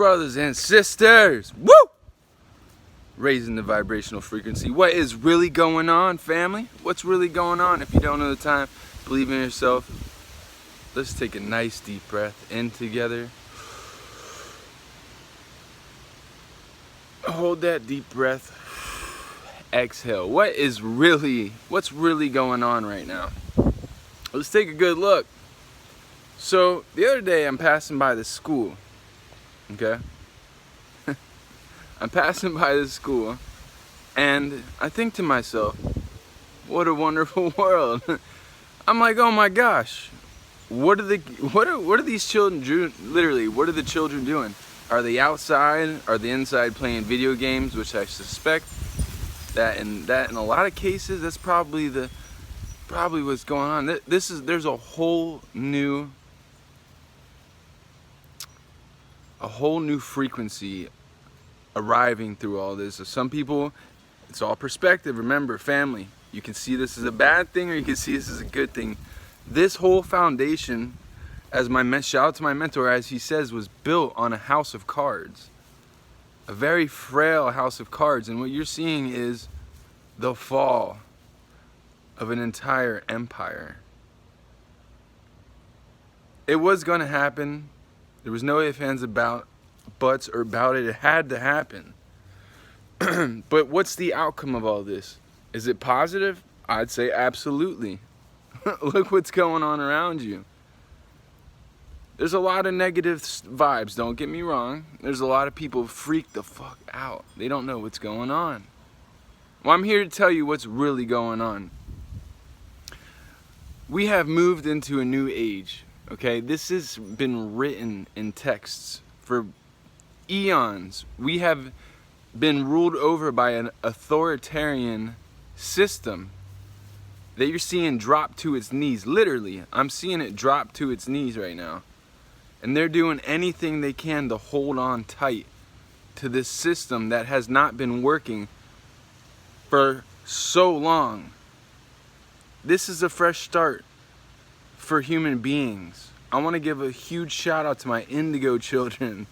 brothers and sisters? Woo! Raising the vibrational frequency. What is really going on, family? What's really going on? If you don't know the time, believe in yourself. Let's take a nice deep breath in together. Hold that deep breath. Exhale. What's really going on right now? Let's take a good look. So the other day I'm passing by this school. Okay? I'm passing by this school and I think to myself, what a wonderful world. I'm like, oh my gosh, what are these children doing? Literally, what are the children doing? Are they outside? Are they inside playing video games? Which I suspect that in a lot of cases that's probably what's going on. There's a whole new frequency arriving through all this. So some people, it's all perspective. Remember, family, you can see this as a bad thing or you can see this as a good thing. This whole foundation, shout out to my mentor, as he says, was built on a house of cards, a very frail house of cards. And what you're seeing is the fall of an entire empire. It was going to happen. There was no ifs, ands, buts or about it. It had to happen. But what's the outcome of all this? Is it positive? I'd say absolutely. Look what's going on around you. There's a lot of negative vibes, don't get me wrong. There's a lot of people freaked the fuck out. They don't know what's going on. Well, I'm here to tell you what's really going on. We have moved into a new age, okay? This has been written in texts for eons. We have been ruled over by an authoritarian system that you're seeing drop to its knees. Literally, I'm seeing it drop to its knees right now. And they're doing anything they can to hold on tight to this system that has not been working for so long. This is a fresh start for human beings. I want to give a huge shout out to my indigo children.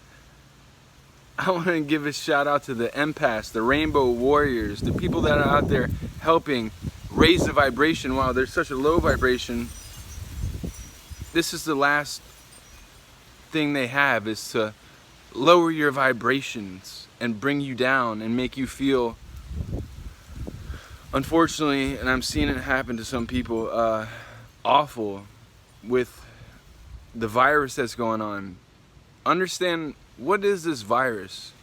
I want to give a shout out to the empaths, the rainbow warriors, the people that are out there helping raise the vibration while there's such a low vibration. This is the last thing they have, is to lower your vibrations and bring you down and make you feel, unfortunately, and I'm seeing it happen to some people, awful with the virus that's going on. Understand, what is this virus?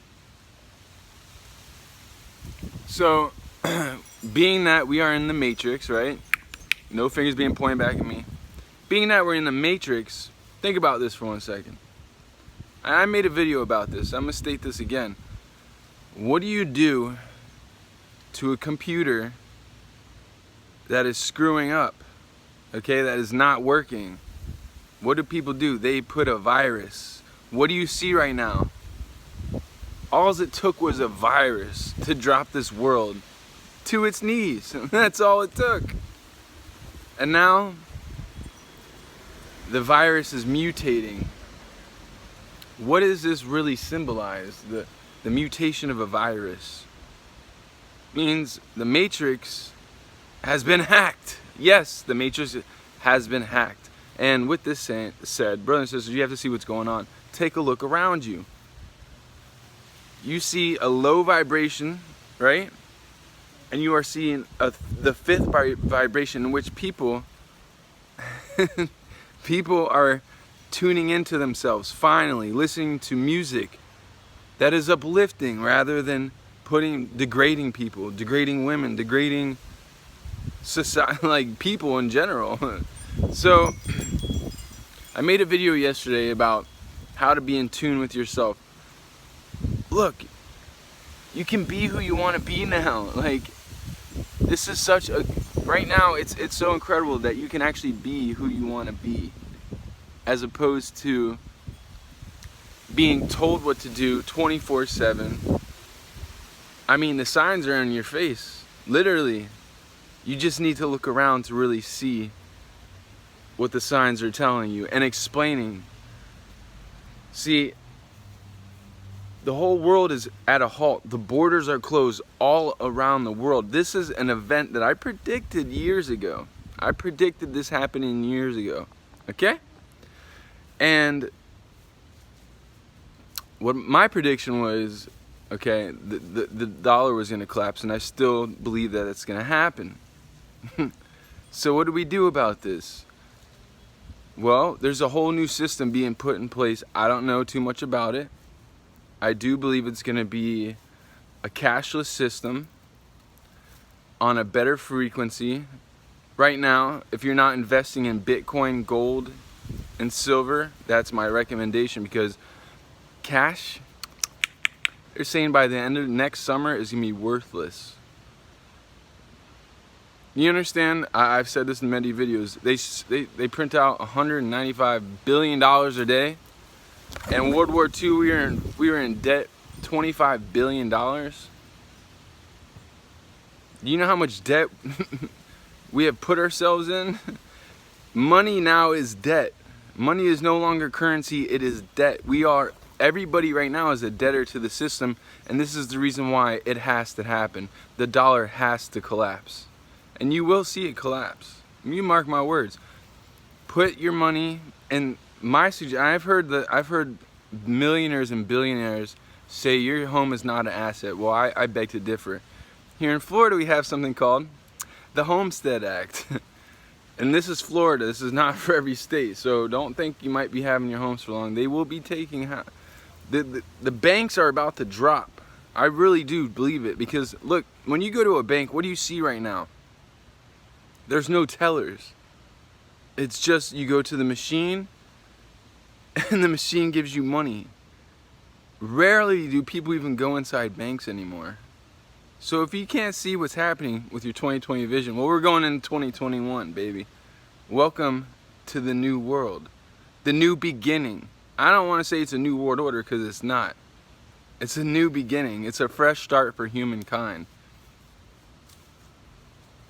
So, being that we are in the Matrix, right? No fingers being pointed back at me. Being that we're in the Matrix, think about this for 1 second. I made a video about this. I'm going to state this again. What do you do to a computer that is screwing up? Okay, that is not working. What do people do? They put a virus. What do you see right now? All it took was a virus to drop this world to its knees. That's all it took. And now the virus is mutating. What does this really symbolize? The mutation of a virus means the Matrix has been hacked. Yes, the Matrix has been hacked. And with this said, brothers and sisters, you have to see what's going on. Take a look around you. You see a low vibration, right? And you are seeing the fifth vibration in which people are tuning into themselves, finally listening to music that is uplifting rather than degrading people, degrading women, degrading society, like people in general. So I made a video yesterday about how to be in tune with yourself. Look, you can be who you want to be now. Like, this is right now it's so incredible that you can actually be who you want to be, as opposed to being told what to do 24/7. I mean, the signs are in your face, literally. You just need to look around to really see what the signs are telling you and explaining. See, The whole world is at a halt. The borders are closed all around the world. This is an event that I predicted years ago. I predicted this happening years ago. Okay? And what my prediction was, okay, the dollar was going to collapse, and I still believe that it's going to happen. So what do we do about this? Well, there's a whole new system being put in place. I don't know too much about it. I do believe it's going to be a cashless system on a better frequency. Right now, if you're not investing in Bitcoin, gold, and silver, that's my recommendation, because cash, they're saying by the end of next summer, is going to be worthless. You understand? I've said this in many videos. They print out $195 billion a day. In World War II, we were in debt $25 billion. Do you know how much debt we have put ourselves in? Money now is debt. Money is no longer currency, it is debt. Everybody right now is a debtor to the system, and this is the reason why it has to happen. The dollar has to collapse. And you will see it collapse. You mark my words. Put your money in. My suggestion, I've heard millionaires and billionaires say your home is not an asset. Well, I beg to differ. Here in Florida, we have something called the Homestead Act. And this is Florida. This is not for every state. So don't think you might be having your homes for long. They will be taking... The banks are about to drop. I really do believe it. Because, look, when you go to a bank, what do you see right now? There's no tellers. It's just you go to the machine, and the machine gives you money. Rarely do people even go inside banks anymore. So if you can't see what's happening with your 2020 vision, well, we're going into 2021, baby. Welcome to the new world. The new beginning. I don't want to say it's a new world order, because it's not. It's a new beginning. It's a fresh start for humankind.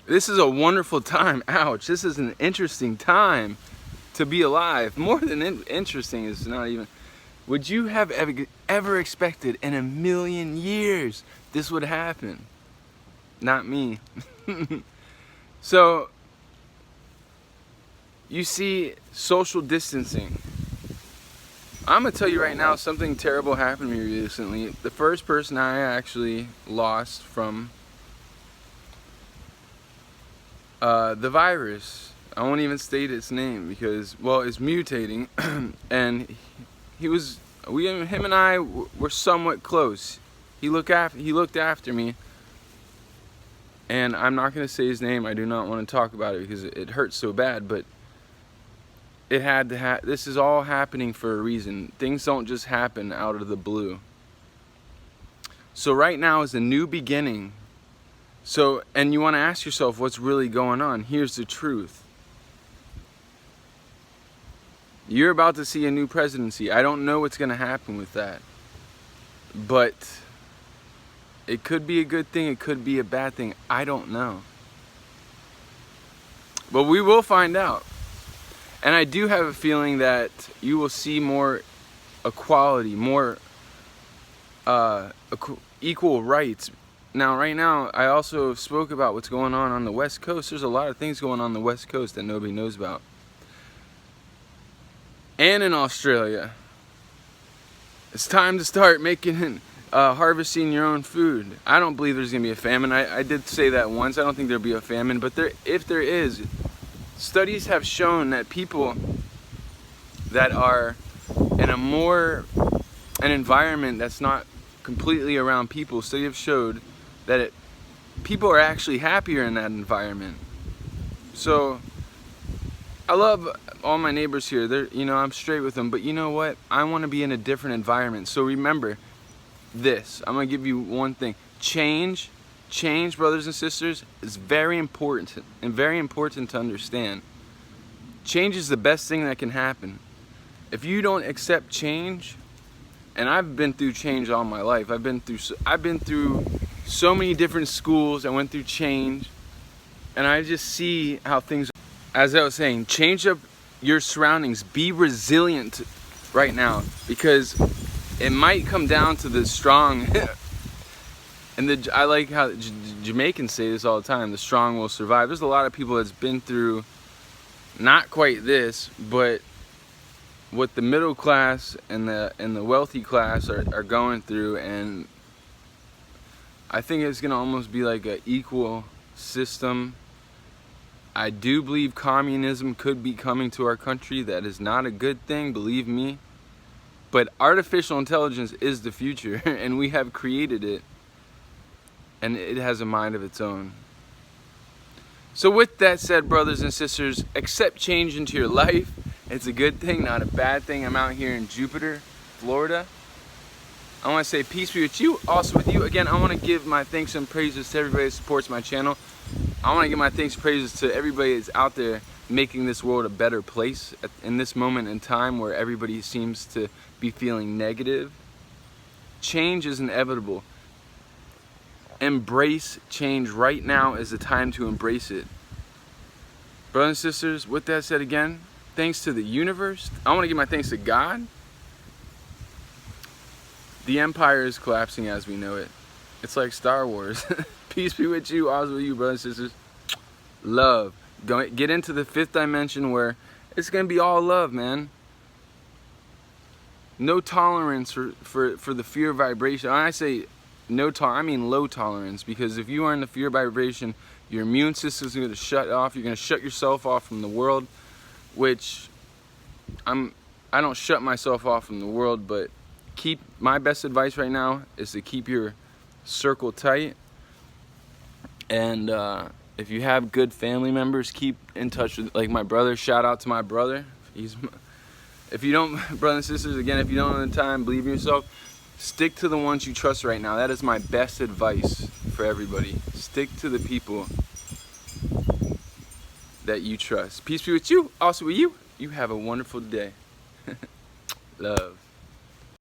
This is a wonderful time. Ouch. This is an interesting time to be alive. More than interesting is not even... Would you have ever expected in a million years this would happen? Not me. So, you see social distancing. I'm going to tell you right now, something terrible happened to me recently. The first person I actually lost from the virus, I won't even state its name because, well, it's mutating, and him and I were somewhat close. He looked after me, and I'm not going to say his name. I do not want to talk about it because it hurts so bad, but it had to this is all happening for a reason. Things don't just happen out of the blue. So right now is a new beginning. So, and you want to ask yourself what's really going on. Here's the truth. You're about to see a new presidency. I don't know what's going to happen with that. But it could be a good thing, it could be a bad thing. I don't know. But we will find out. And I do have a feeling that you will see more equality, more equal rights. Now, right now, I also spoke about what's going on the West Coast. There's a lot of things going on the West Coast that nobody knows about. And in Australia. It's time to start harvesting your own food. I don't believe there's going to be a famine. I did say that once. I don't think there'll be a famine. But if there is, studies have shown that people that are in an environment that's not completely around people, studies have showed that people are actually happier in that environment. So I love all my neighbors here. I'm straight with them, but you know what? I want to be in a different environment. So remember this. I'm going to give you one thing. Change, brothers and sisters, is very important and very important to understand. Change is the best thing that can happen. If you don't accept change, and I've been through change all my life. I've been through so many different schools. I went through change, and I just see how things, as I was saying, change up your surroundings. Be resilient right now, because it might come down to the strong. And I like how Jamaicans say this all the time, the strong will survive. There's a lot of people that's been through not quite this, but what the middle class and the wealthy class are going through, and I think it's gonna almost be like an equal system. I do believe communism could be coming to our country. That is not a good thing, believe me. But artificial intelligence is the future, and we have created it, and it has a mind of its own. So with that said, brothers and sisters, accept change into your life. It's a good thing, not a bad thing. I'm out here in Jupiter, Florida. I want to say peace be with you, also with you. Again, I want to give my thanks and praises to everybody that supports my channel. I want to give my thanks and praises to everybody that's out there making this world a better place in this moment in time where everybody seems to be feeling negative. Change is inevitable. Embrace change. Right now is the time to embrace it. Brothers and sisters, with that said, again, thanks to the universe. I want to give my thanks to God. The empire is collapsing as we know it. It's like Star Wars. Peace be with you, also with you, brothers and sisters. Love. Get into the 5th dimension where it's going to be all love, man. No tolerance for the fear vibration. When I say no I mean low tolerance, because if you are in the fear vibration, your immune system is going to shut off. You're going to shut yourself off from the world, which I don't shut myself off from the world, but my best advice right now is to keep your circle tight. And if you have good family members, keep in touch with, like my brother. Shout out to my brother. If you don't, brothers and sisters, again, if you don't have the time, believe in yourself. Stick to the ones you trust right now. That is my best advice for everybody. Stick to the people that you trust. Peace be with you, also with you. You have a wonderful day. Love.